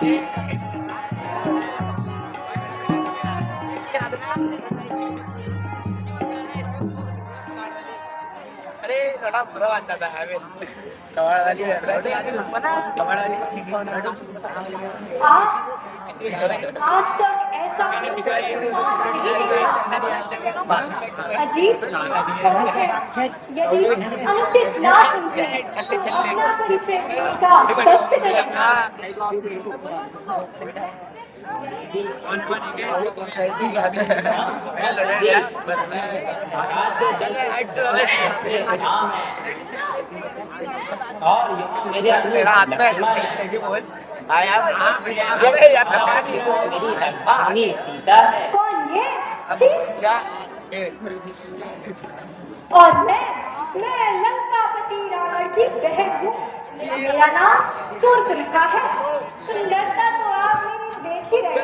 अरे थोड़ा बुरा बात था हमें कमाल वाली कमाल वाली आज तक ऐसा अजीब यदि अनुचित ना समझे तो अपना परिचय देने का कष्ट करेगा। मेरा हाथ में बोल कौन ये? और मैं लंकापति रावण की बहन हूँ। मेरा नाम शूर्पणखा है। सुंदरता तो आप मेरी देख ही रहे हैं।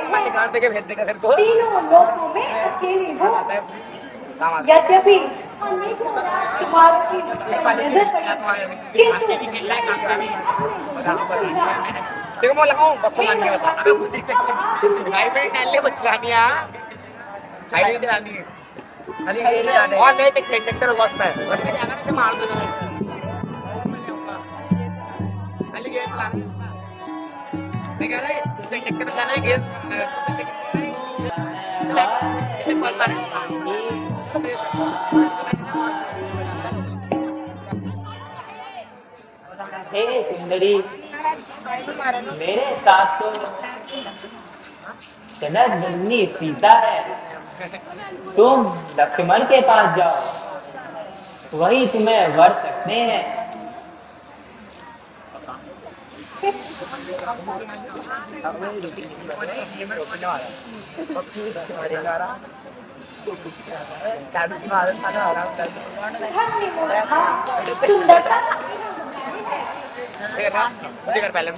तीनों लोकों में अकेली हूँ। यद्यपि अनेकों राजकुमारों की नजर पड़ी, किंतु देखो मैं लगाऊं बच्चा नहीं बता भाई पे डालने बच्चा नहीं आ भाई पे डालनी खाली ये आने और नहीं टिक ट्रैक्टर बस पे बट भी अगर से मार दो ना खाली गेम चलाना सही कह रहे ट्रैक्टर चलाना है गेम चला बॉल मार हे सुंदरी, मेरे साथ तो जननी सीता है। तुम लक्ष्मण के पास जाओ, वही तुम्हें वर सकते हैं।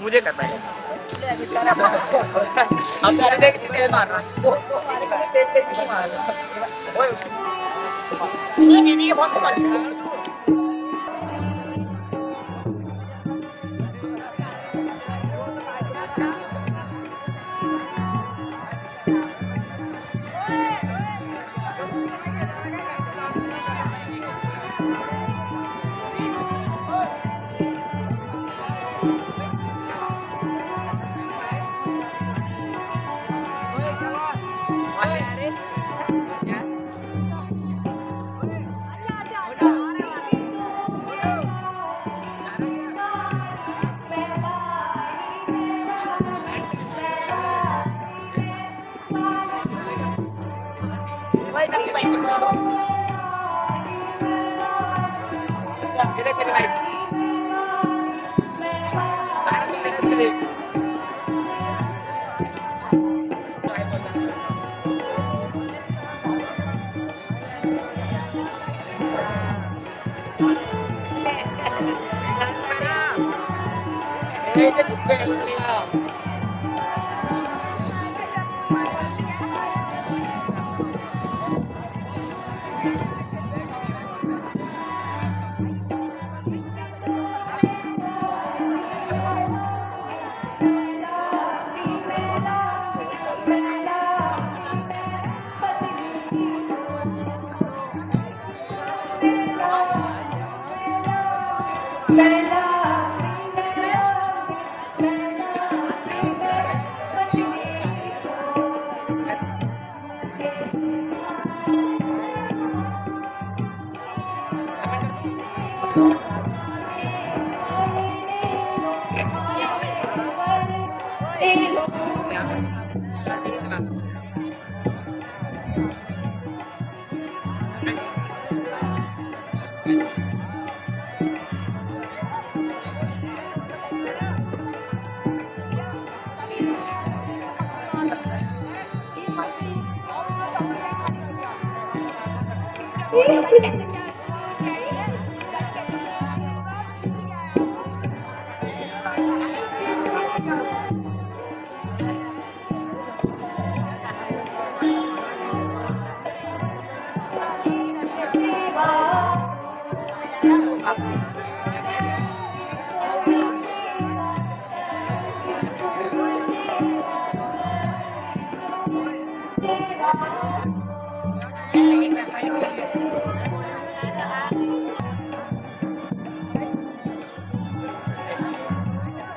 मुझे कर पहले अब यार देख तेरे मारना ये बहुत अच्छा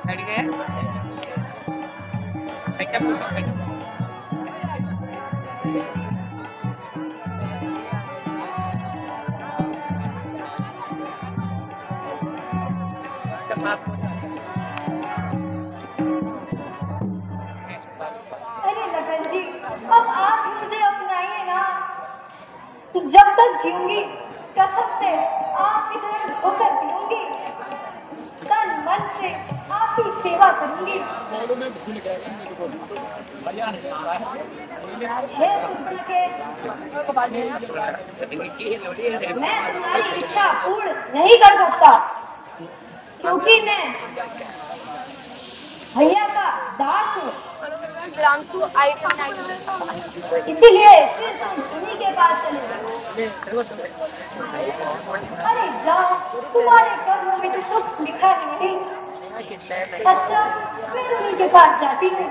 बैठ गए क्या अरे लखन जी, अब आप मुझे अपनाइए ना। जब तक जीऊंगी कसम से आपके साथ धोकर पीऊंगी, तन मन से आपकी सेवा करूंगी। हे सुंदर मैं तुम्हारी इच्छा पूर्ण नहीं कर सकता, क्योंकि मैं भैया का दास हूँ। इसीलिए फिर तुम उन्हीं के पास चले जाओ। अरे जाओ, तुम्हारे कर्मों में तो सुख लिखा ही नहीं। अच्छा, फिर उन्हीं के पास जाती हूँ।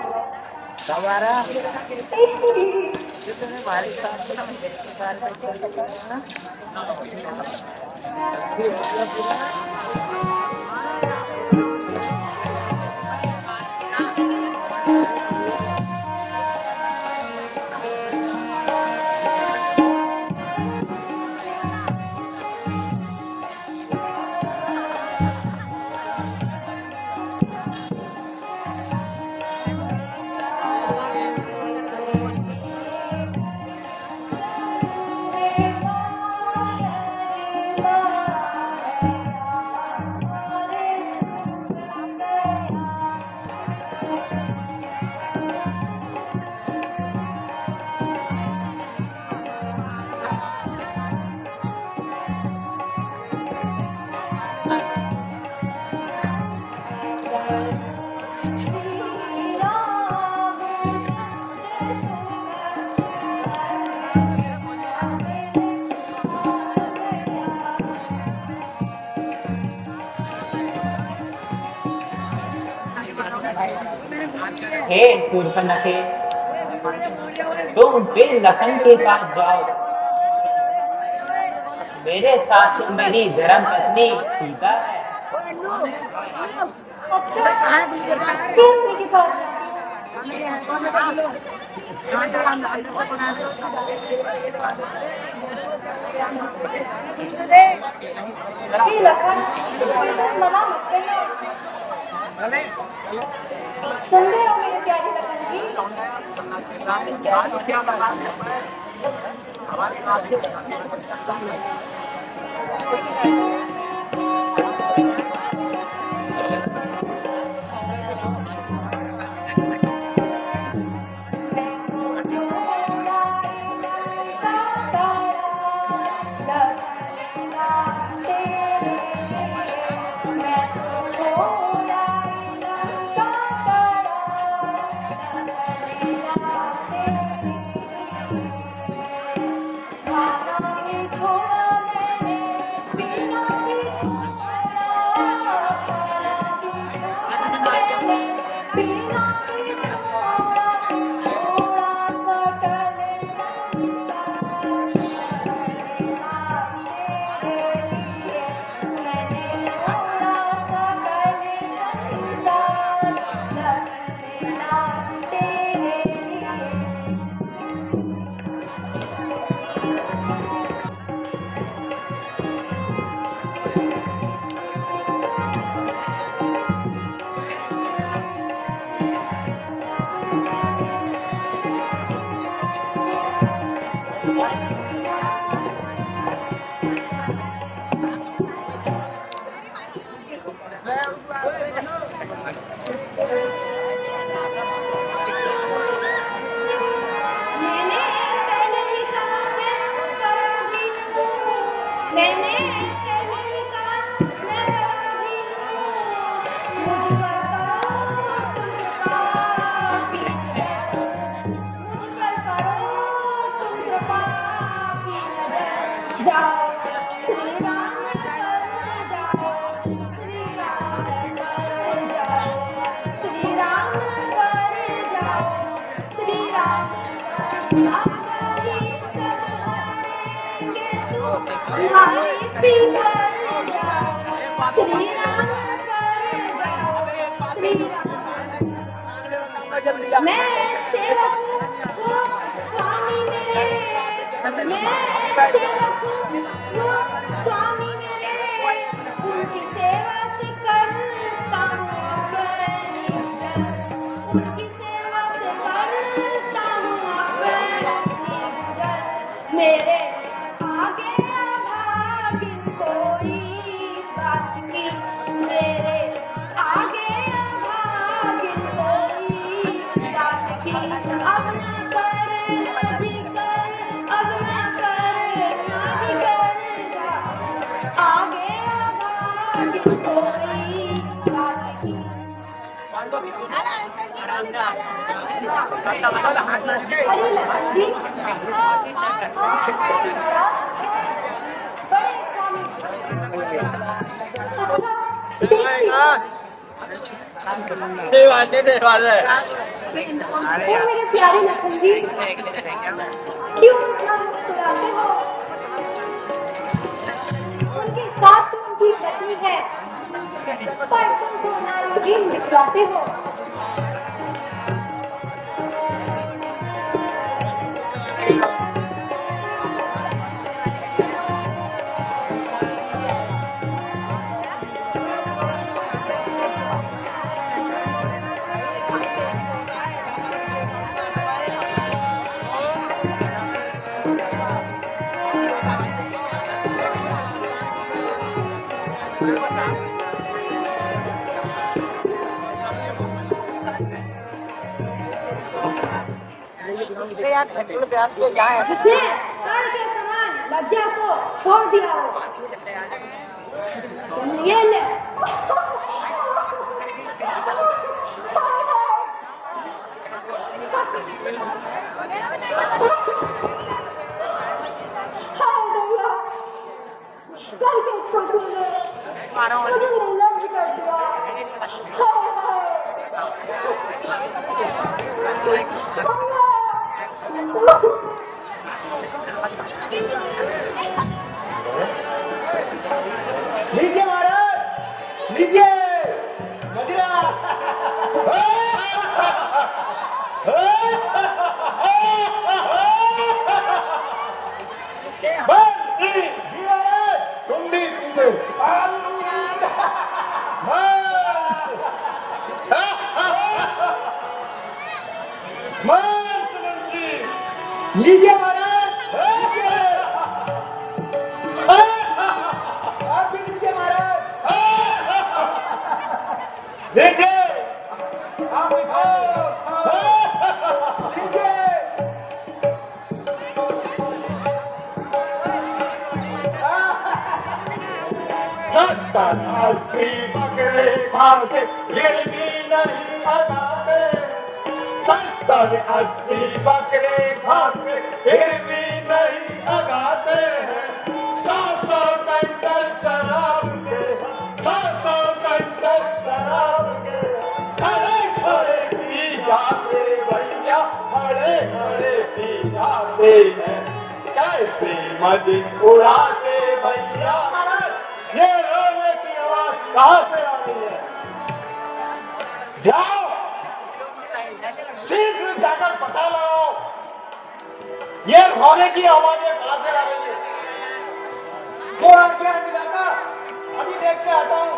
हे शूर्पणखे, तुम फिर लखन के पास जाओ। मेरे साथ मेरी धर्म पत्नी सीता है। अच्छा, फिर उन्हीं के पास हे लखन, तुम मना मत करना। सुन रहे हो मेरे प्यारे लखन जी? हमारे श्री पर जाओ, श्री राम पर जाओ, श्री राम। मैं सेवक हूँ, वो स्वामी मेरे, मैं सेवक हूँ, वो स्वामी मेरे, उनकी सेवा से करता हूँ अपनी गुजर, उनकी सेवा से करता हूँ अपनी गुजर। मेरे आगे अभागिन कोई बात की, मेरे आगे अभागिन कोई बात की। अब न कर अधिकर, अब न कर अधिकर, आगे अभागिन कोई बात की। अरे लखन जी, बड़े स्वामी। अच्छा, ओ मेरे प्यारे लखन जी, क्यों इतना मुस्कुराते हो? उनके साथ तो उनकी पत्नी है, पर तुमको नारीहीन दिखलाते हो। जिसने काल के समान लज्जा को छोड़ दिया हो, तुम ये ले। हाय भैया, कल के छोटू ने मुझे निर्लज्ज कर दिया। हाय हाय लीजिए महाराज, लीजिए मदिरा। तुम भी लीजिए महाराज, आप भी लीजिए महाराज। लीजिए आप भी खाओ, लीजिए। सत्तर अस्सी बकरे खाते फिर भी नहीं अगाते, 70-80 बकरे खाते फिर भी नहीं अगाते हैं। 100 कंटर शराब के, 100 कंटर शराब के, खड़े खड़े पी जाते भैया, खड़े खड़े पी जाते हैं। कैसे मदिन उड़ाते भैया। ये रोने की आवाज कहाँ से आ रही है? जाओ शीघ्र जाकर पता लगाओ, ये रोने की आवाजें कहां से आ रही है। वो आ गया मिलाता, अभी देख के आता हूँ।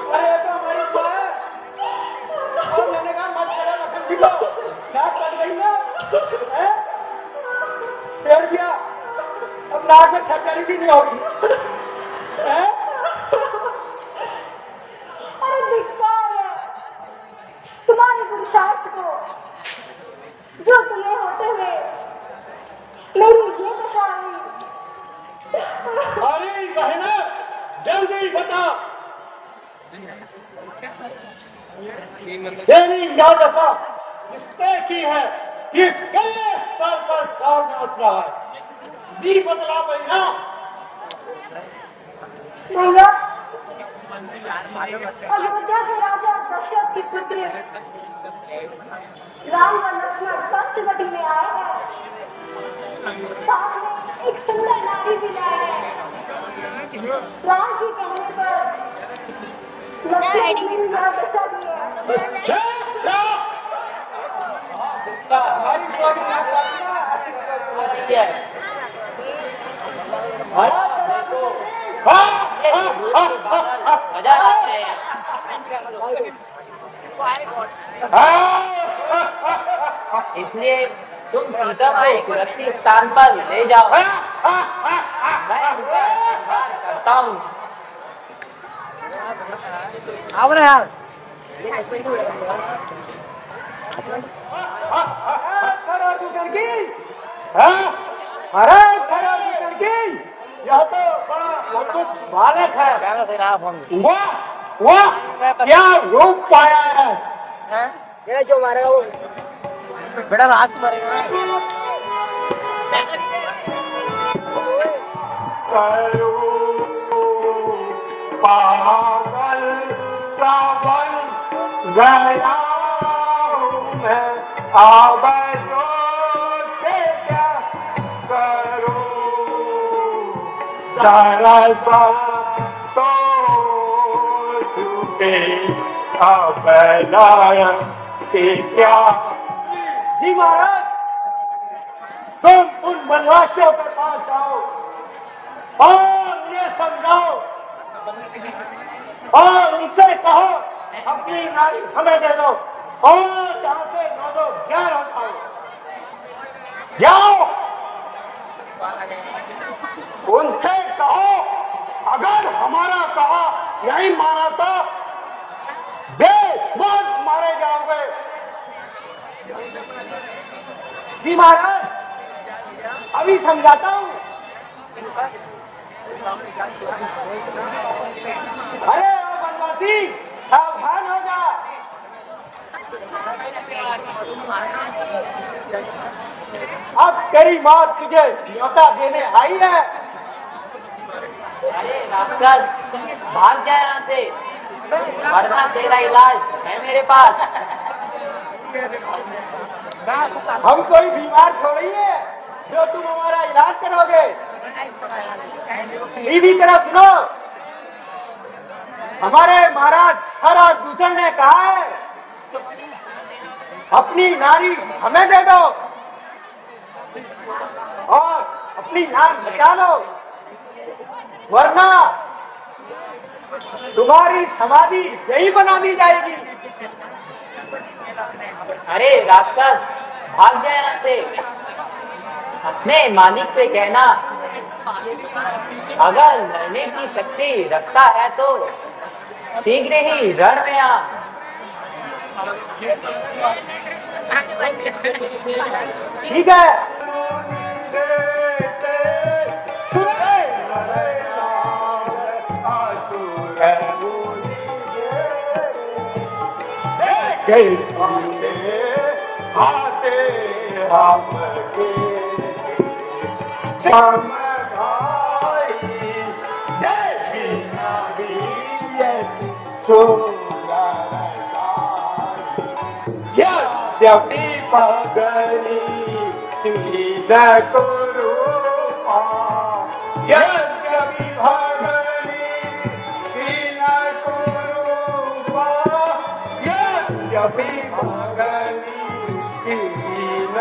अरे तो हमारी बुआ है, और मैंने कहा मत करो लखन जी को, नाक कट गई ना, है? पेड़ दिया, अब नाक में सर्जरी भी नहीं होगी, है? अरे धिक्कार है तुम्हारे पुरुषार्थ को, जो तुम्हें होते हुए मेरी ये दशा हुई। अरे बहना, जल्दी बता, तेरी यह दशा किसने की है? किसके सर पर दाग नाच रहा है? नहीं बतला भैया। भैया अयोध्या के राजा दशरथ की पुत्री राम व लक्ष्मण पंचवटी में आए हैं, साथ में एक सुंदर नारी भी लाए हैं। राम के कहने पर लक्ष्मण ने यह दशा दी है। मजा आते हैं। इसलिए तुम सीता को सुरक्षित स्थान पर ले जाओ, मैं उनका इंतजार करता हूँ। आओ ना यार। यह तो बड़ा अद्भुत बालक है। वाह क्या रूप पाया है। जो मारेगा वो बेटा रात मरेगा। करो पागल सावन गया हूँ मैं, अब सोच के क्या करूँ, जरा सा तो झुके अब लायक के क्या। जी महाराज, तुम उन वनवासियों के पास जाओ और ये समझाओ और उनसे कहो अपनी नारी हमें दे दो और जहाँ से 9-11 होता है जाओ। उनसे कहो अगर हमारा कहा नहीं माना तो बेमौत मारे जाओगे। जी महाराज, अभी समझाता हूँ। अरे ओ वनवासी, सावधान हो जा। अब तेरी मौत तुझे न्योता देने आई है। अरे राक्षस, भाग जा यहाँ से, वरना तेरा इलाज है मेरे पास। हम कोई बीमार थोड़ी है जो तुम हमारा इलाज करोगे। सीधी तरह सुनो, हमारे महाराज हर दूषण ने कहा है अपनी नारी हमें दे दो और अपनी जान बचा लो, वरना तुम्हारी समाधि यही बना दी जाएगी। अरे राक्षस, भाग जा यहाँ से। अपने मालिक से कहना अगर लड़ने की शक्ति रखता है तो शीघ्र ही रण में आ। ठीक है। आते हम यद्यपि भगनी न कुरूपा, यद्यपि भगनी न कुरूपा, यद्यपि भगनी न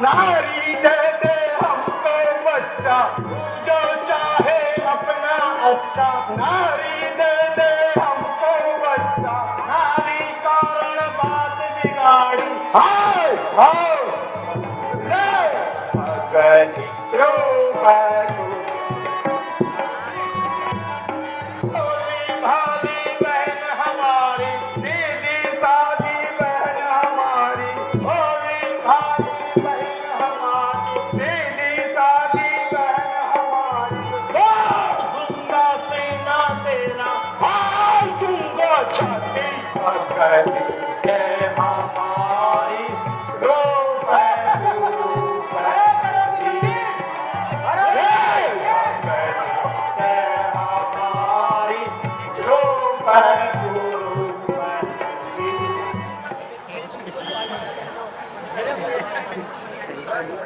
नारी दे दे हमको बच्चा, जो चाहे अपना अच्छा। नारी दे दे हमको बच्चा, नारी कारण बात बिगाड़ी। हाय हाय ले भगनी भाली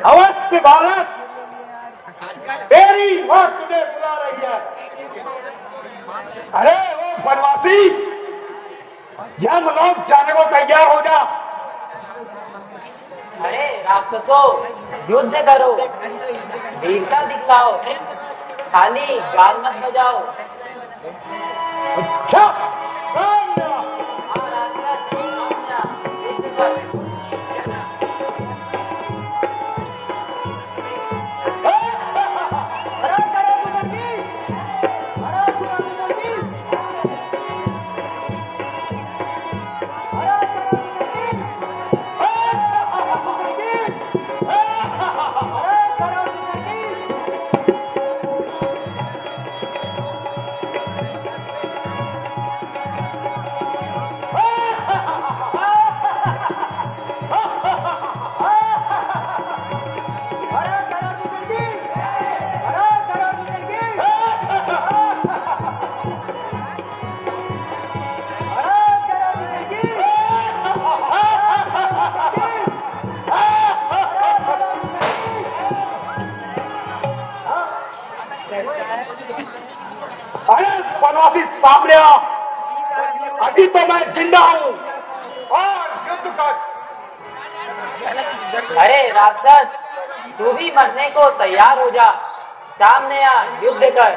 अवश्य बालक, तेरी मां तुझे बुला रही है। अरे वो बनवासी, यमलोक जाने को तैयार हो जा। अरे राक्षसों, युद्ध करो, वीरता दिखलाओ, खाली गाल मत बजाओ। अच्छा, सामने आ। हाँ राक्षस, सामने आ, युद्ध कर। अरे बनवासी सामने आ, अभी तो मैं जिंदा हूँ और युद्ध कर। अरे राक्षस, तू भी मरने को तैयार हो जा, सामने आ, युद्ध कर।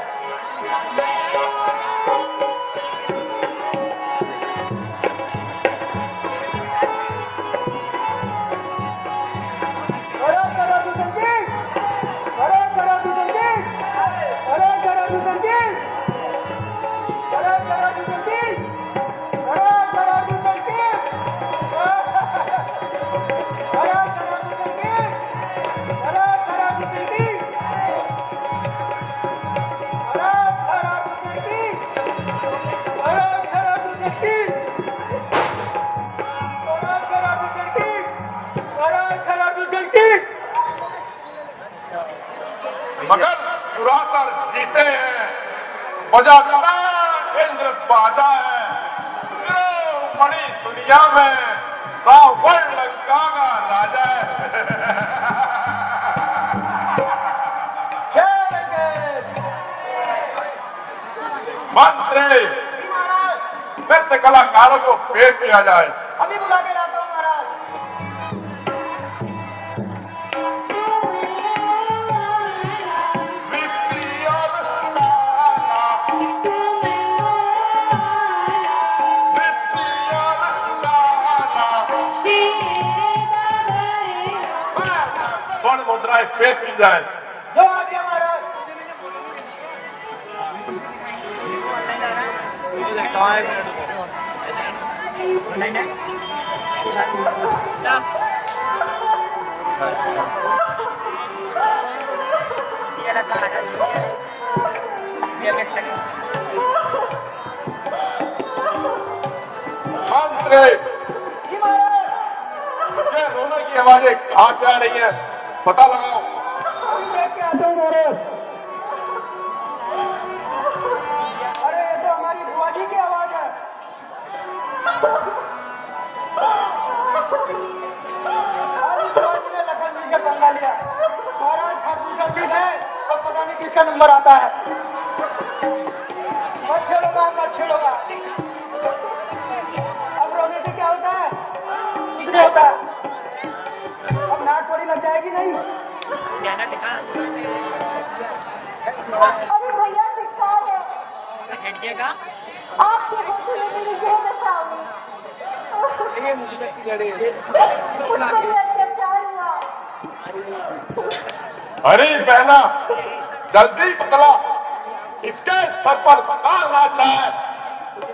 मगर सुरासर जीते हैं, बजाता इंद्र बाजा है। बड़ी दुनिया में रावण लंका का राजा है। मंत्री, नृत्य कलाकारों को पेश किया जाए। अभी बुला के लाता हूँ महाराज। स्वर्ण मुद्राएं पेश की जाए। जो आज्ञा महाराज। मंत्री, ये रोने की आवाजें कहाँ से आ रही है, पता लगाओ। देख के आता हूँ महाराज। अरे ये तो हमारी बुआ जी की आवाज है। हमारी बुआ जी ने लखन जी से पंगा लिया। महाराज खरबूजा भी है और पता नहीं किसका नंबर आता है। मत छेड़ोगा, मत छेड़ोगा। अब रोने से क्या होता है? कुछ नहीं होता। अब नाक थोड़ी लग जाएगी नहीं। अरे भैया धिक्कार है, आपके होते में मेरी यह दशा हुई। ये मुसीबत की घड़ी है। मुझ पर यह अत्याचार हुआ। अरे बहना, जल्दी बतला, इसके सर पर कौन नाच रहा है?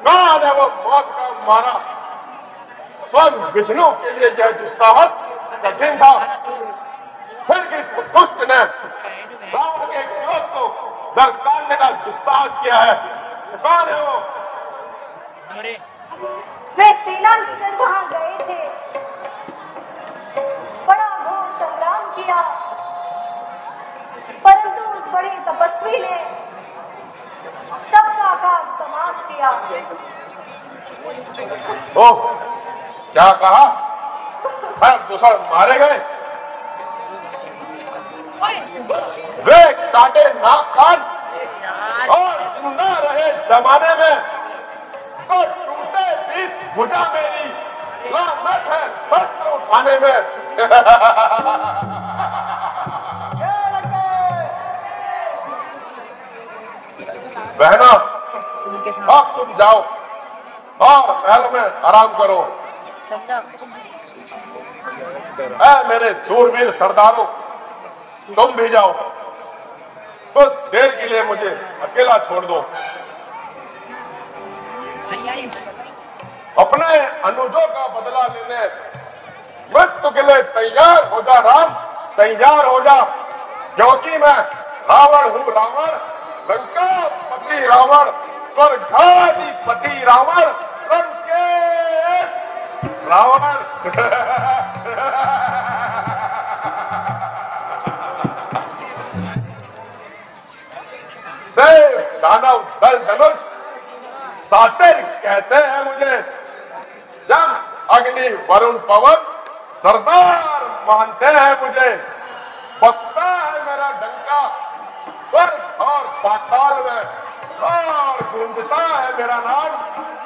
कौन है वो मौत का मारा? स्वयं विष्णु के लिए यह दुस्साहस कठिन था, फिर किस दुष्ट ने रावण के क्रोध को दरकारने का दुस्साहस किया है? कौन है वो? वे सेना लेकर वहां गए थे, बड़ा घोर संग्राम किया, परंतु उस बड़े तपस्वी ने सबका काम तमाम किया। ओह, क्या कहा? दूसरा मारे गए? वे काटे नाक कान और जिंदा रहे जमाने में तो टूटे 20 भुजा मेरी लानत है शस्त्र उठाने में। बहना, अब तुम जाओ और महल में आराम करो। मेरे सूरवीर सरदारों, तुम भी जाओ, कुछ देर के लिए मुझे अकेला छोड़ दो। अपने अनुजों का बदला लेने मृत्यु के लिए तैयार हो जा राम, तैयार हो जा, क्योंकि मैं रावण हूँ, रावण, लंकापति रावण, स्वर्गाधिपति रावण, लंकेश रावण। देव दानव दल धनुष सातिर कहते हैं मुझे, जब अग्नि वरुण पवन सरदार मानते हैं मुझे। बजता है मेरा डंका स्वर्ग और पाताल में और गूंजता है मेरा नाम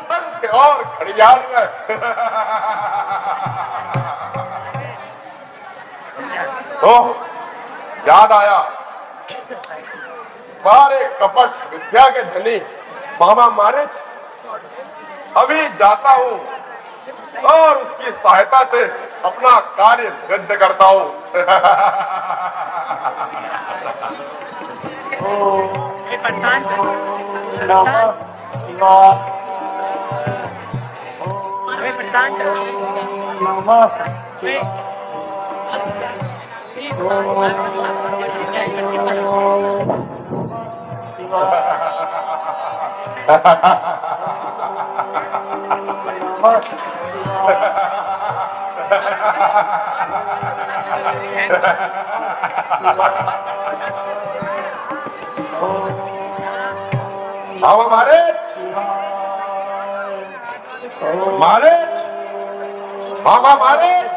शंख और घड़ियाल में। तो याद आया, बारे कपट विद्या के धनी मामा मारिच, अभी जाता हूँ और उसकी सहायता से अपना कार्य सिद्ध करता हूँ। मामा मारिच, मारिच, मामा मारिच।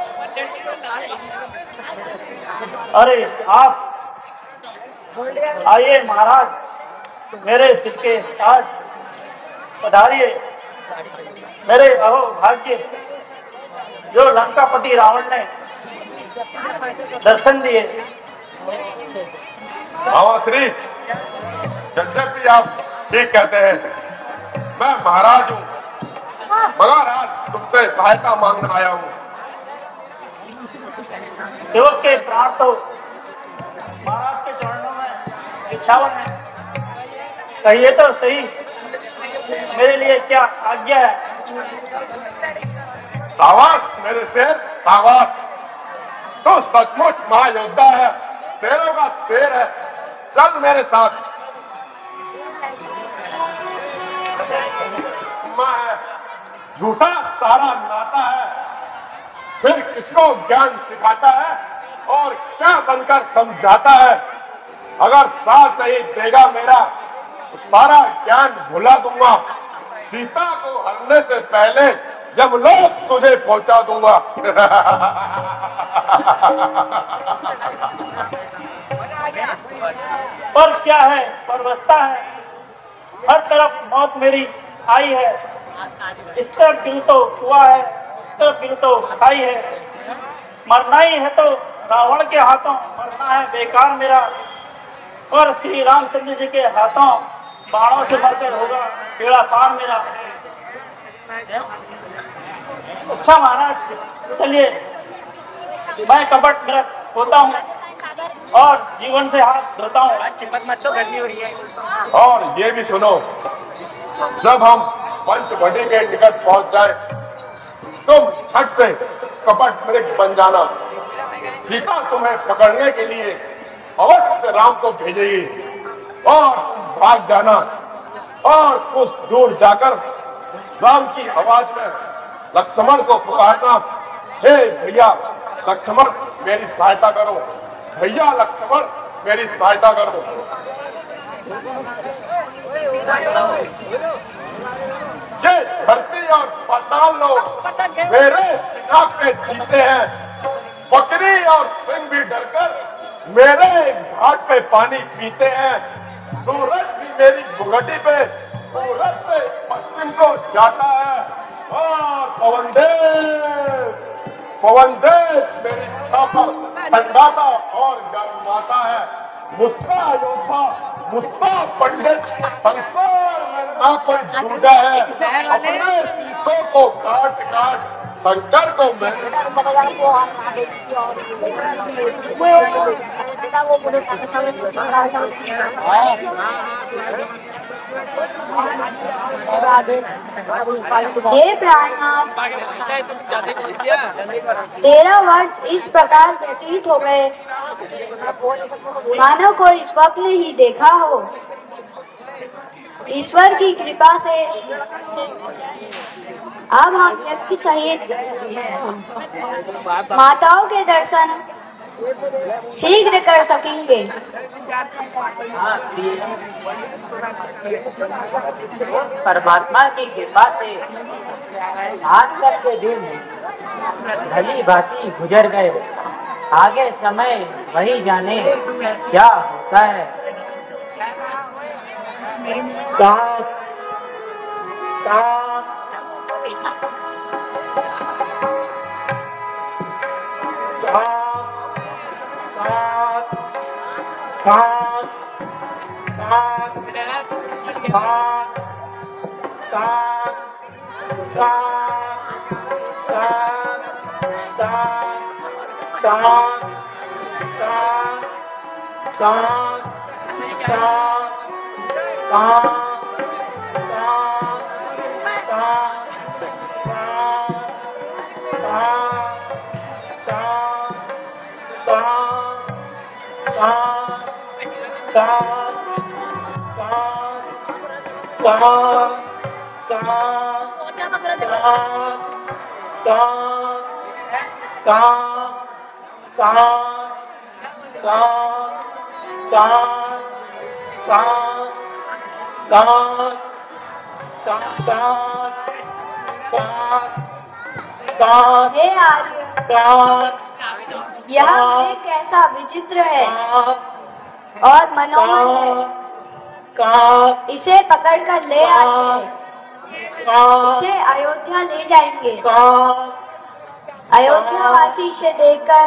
अरे आप आइए महाराज, मेरे सिर के ताज पधारिए। मेरे अहो भाग्य, जो लंकापति रावण ने दर्शन दिए। मामा श्री, यद्यपि आप ठीक कहते हैं, मैं महाराज हूँ, मगर आज तुमसे सहायता मांगने आया हूँ। सेवक के प्राण तो महाराज के चरणों में बिछावन है, कहिए तो सही, मेरे लिए क्या आज्ञा है? सावास मेरे शेर, सावास, तो सचमुच महायोद्धा है, शेरों का शेर है, चल मेरे साथ। मैं झूठा सारा नाता है, फिर किसको ज्ञान सिखाता है और क्या बनकर समझाता है। अगर साथ नहीं देगा मेरा तो सारा ज्ञान भुला दूंगा, सीता को हरने से पहले जब लोग तुझे पहुंचा दूंगा। पर क्या है, परवस्था है, हर तरफ मौत मेरी आई है। इस तरफ दिल तो हुआ है, इस तरफ दिल तो खाई है। मरना ही है तो रावण के हाथों मरना है बेकार मेरा, और श्री रामचंद्र जी के हाथों बाणों से मरकर होगा बेड़ा पार मेरा। अच्छा महाराज, चलिए मैं कपट मेरा होता हूँ और जीवन से हाथ धोता हूँ। चिपक मत, तो गर्मी हो रही है। और ये भी सुनो, जब हम पंचवटी के निकट पहुंच जाए, तुम छठ से कपट मृग बन जाना। सीता तुम्हें पकड़ने के लिए अवश्य राम को भेजेगी और तुम भाग जाना और कुछ दूर जाकर राम की आवाज में लक्ष्मण को पुकारना, हे भैया लक्ष्मण मेरी सहायता करो, भैया लक्ष्मण मेरी सहायता करो। ये धरती और पाताल लोग मेरे बिना पे जीते हैं। बकरी और सिंह भी डरकर मेरे घाट पे पानी पीते हैं। सूरज भी मेरी भुगटी पे पूरब से पश्चिम को जाता है। और पवन देव मेरी छापा ठंडाता और गर्माता है। मुस्का योद्धा, मुस्का पंडित, संसार में ना कोई जूझा है। अपने शीशों को काट काट शंकर को मैं हे प्राणनाथ, 13 वर्ष इस प्रकार व्यतीत हो गए, मानो कोई स्वप्न ही देखा हो। ईश्वर की कृपा से अब हम यज्ञ सहित माताओं के दर्शन शीघ्र कर सकेंगे। परमात्मा की कृपा से आज तक के दिन भली भांति गुजर गए। आगे समय वही जाने क्या होता है। हे आर्य, यह मेघ कैसा विचित्र है और मनोहर है। इसे पकड़कर ले आइए, इसे अयोध्या ले जाएंगे। अयोध्यावासी इसे देखकर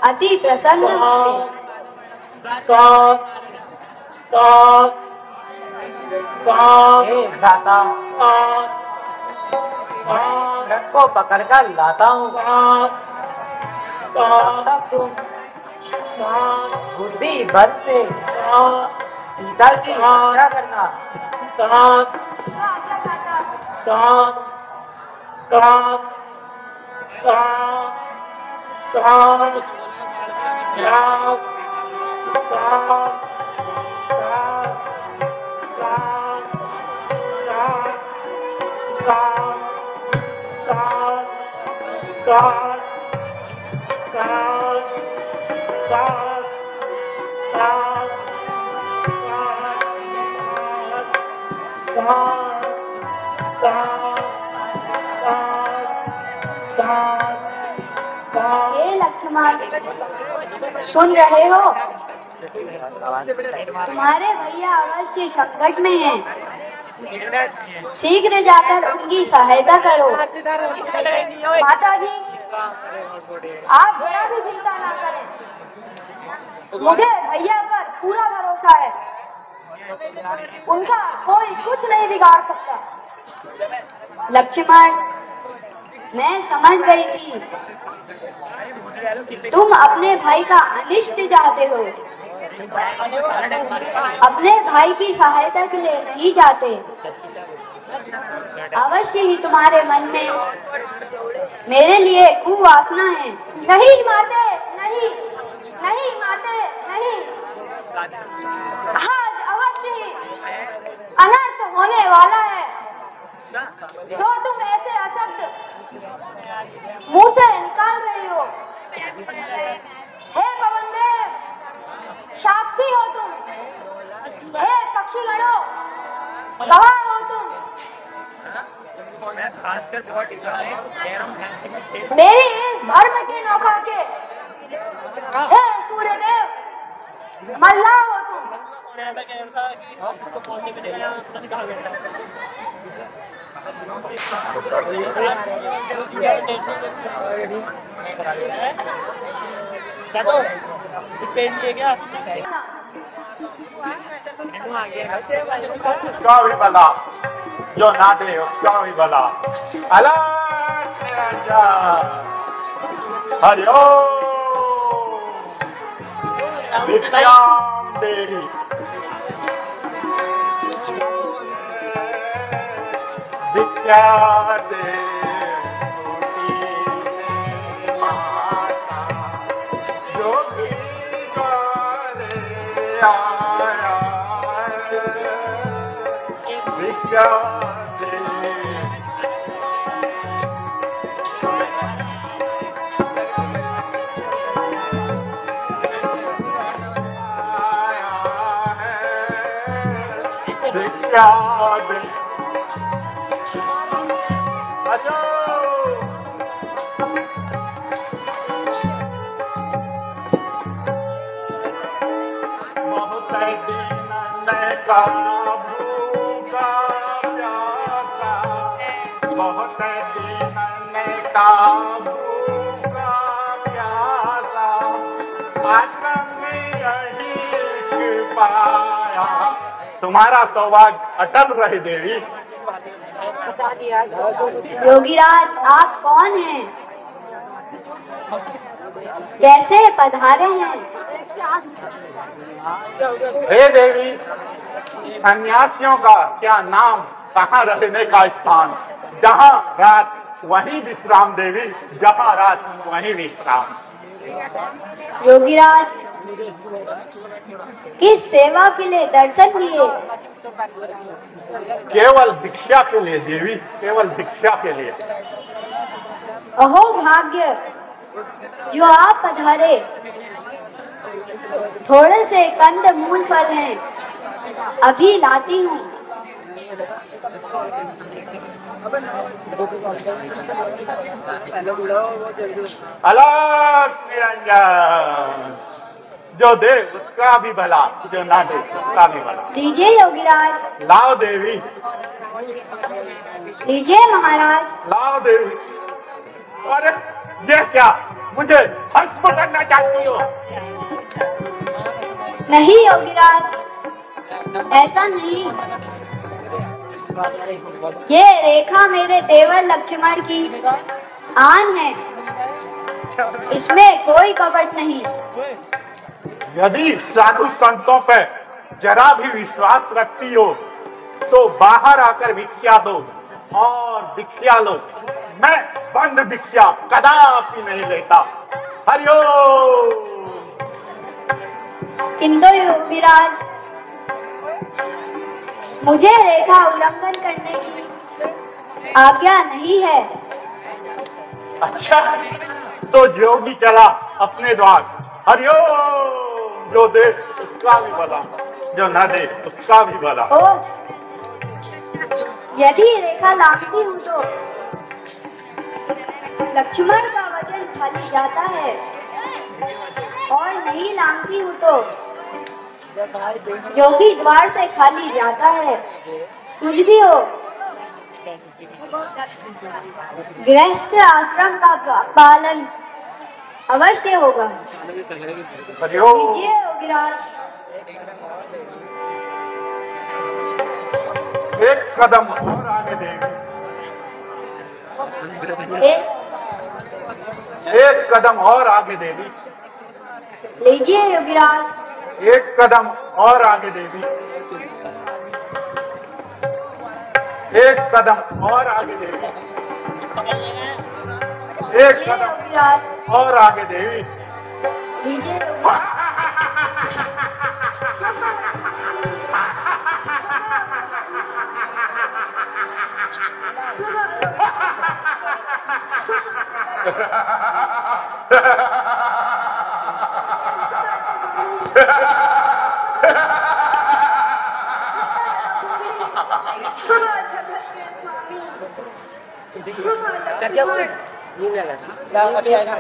अति प्रसन्न होंगे। हे भ्राता, रथ को पकड़कर लाता हूँ। तब तुम बुद्धि बल से सीता की रक्षा करना। हे लक्ष्मण, सुन रहे हो? तुम्हारे भैया अवश्य संकट में हैं। शीघ्र जाकर उनकी सहायता करो। माता जी, आप जरा भी चिंता ना करें। मुझे भैया पर पूरा भरोसा है। उनका कोई कुछ नहीं बिगाड़ सकता। लक्ष्मण, मैं समझ गई थी तुम अपने भाई का अनिष्ट चाहते हो, अपने भाई की सहायता के लिए नहीं जाते। अवश्य ही तुम्हारे मन में मेरे लिए कुवासना है। नहीं माते, नहीं, नहीं माते, नहीं। आज अवश्य ही अनर्थ होने वाला है। जो तुम ऐसे अशब्द मुंह से निकाल रही हो। हे पवन देव, साक्षी हो तुम। हे पक्षीगणों, गवाह हो तुम। मेरी इस धर्म की नौका के हे सूर्यदेव मल्लाह हो तुम। उसका भी भला जो ना दे उसका भी भला। अलग निरंजन हरिओ विद्याम देवी विद्या दे माता जो भी करे आया विद्या दे याद आजो बहुत दिन का भूखा प्यासा बहुत दिन का भूखा प्यासा आश्रम में यही पाया। तुम्हारा सौभाग्य अटल रहे देवी। योगीराज आप कौन हैं? कैसे पधारे हैं? हे देवी, सन्यासियों का क्या नाम, कहाँ रहने का स्थान, जहाँ रात वहीं विश्राम देवी, जहाँ रात वहीं विश्राम। योगीराज किस सेवा के लिए दर्शन दिए? केवल भिक्षा के लिए देवी, केवल भिक्षा के लिए। अहो भाग्य जो आप पधारे। थोड़े से कंद मूल फल हैं, अभी लाती हूँ। अलग निरंजन जो दे उसका भी भला, जो ना दे उसका भी भला। लीजिए योगीराज। लाओ देवी, लीजिए महाराज। लाओ देवी। अरे ये क्या, मुझे भस्म करना चाहती हो? नहीं योगीराज, ऐसा नहीं। ये रेखा मेरे देवर लक्ष्मण की आन है, इसमें कोई कपट नहीं। यदि साधु संतों पर जरा भी विश्वास रखती हो तो बाहर आकर भिक्षा दो और दीक्षा लो। मैं बंद भिक्षा कदापि नहीं लेता। हरिओम। किंतु योगीराज मुझे रेखा उल्लंघन करने की आज्ञा नहीं है। अच्छा तो जोगी चला अपने द्वार। हरिओम। जो दे उसका भी भला, जो न दे उसका भी भला। ओ, यदि रेखा लांघती हूँ तो लक्ष्मण का वचन खाली जाता है, और नहीं लांघती हूँ तो जोगी द्वार से खाली जाता है। कुछ भी हो, गृहस्थ आश्रम का पालन अवश्य होगा। लीजिए योगीराज। एक कदम और आगे देवी, एक कदम और आगे देवी। लीजिए योगीराज। एक कदम और आगे देवी, एक कदम और आगे देवी, एक लीजिए कदम योगीराज। और आगे देवी। लीजिए योगीराज। जगत के स्वामी क्या हुआ? अभी आएगा।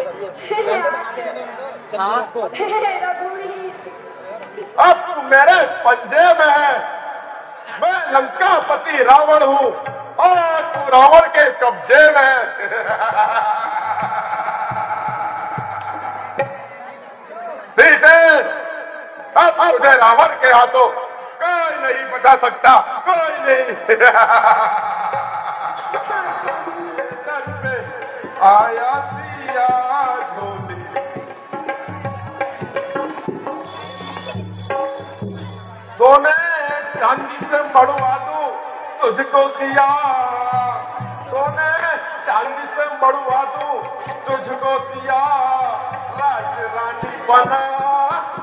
रघुवीर अब तू मेरे पंजे में है। मैं लंकापति रावण हूँ और तू रावण के कब्जे में है। सीते, अब तुझे रावण के हाथों कोई नहीं बचा सकता, कोई नहीं। तन पे आया सिया झोली, सोने चांदी से मड़वा दूं तुझको सिया, सोने चांदी से मड़वा दूं तुझको सिया, राज रानी बना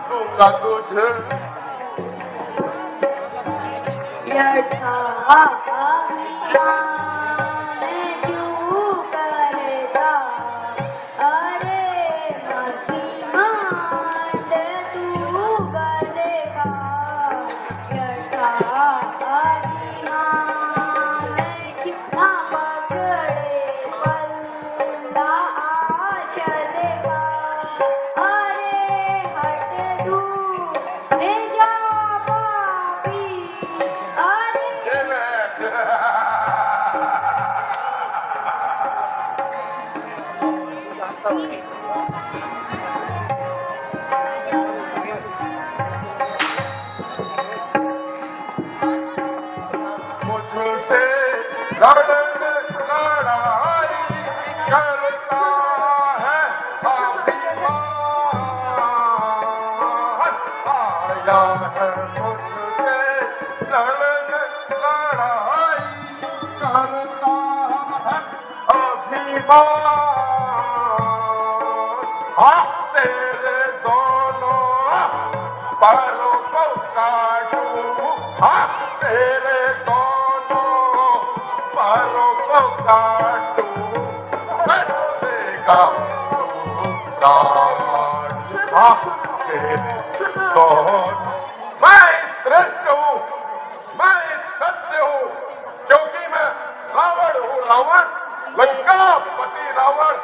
दूंगा तुझे। यथा मैं क्यों करता, अरे मती मांड तू गले का, यथा कितना पकड़े पल्ला चलेगा, अरे हट दूर ले जा पापी, मुझसे लड़ाई करता है अभिमान, आया है मुझसे लड़ाई करता है अभिमान। हाँ तेरे दोनों पैरों को काटूं, हाँ तेरे दोनों पैरों को काटूं, कटेगा तू प्राण। हाँ तेरे दोनों, मैं श्रेष्ठ हूँ, मैं सत्य हूँ, क्योंकि मैं रावण हूँ, रावण, लंकापति रावण,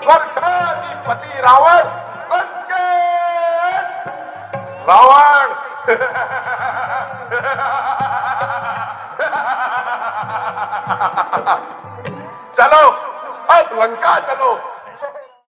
स्वर्गाधिपति रावण, लंकेश रावण। चलो अब लंका चलो।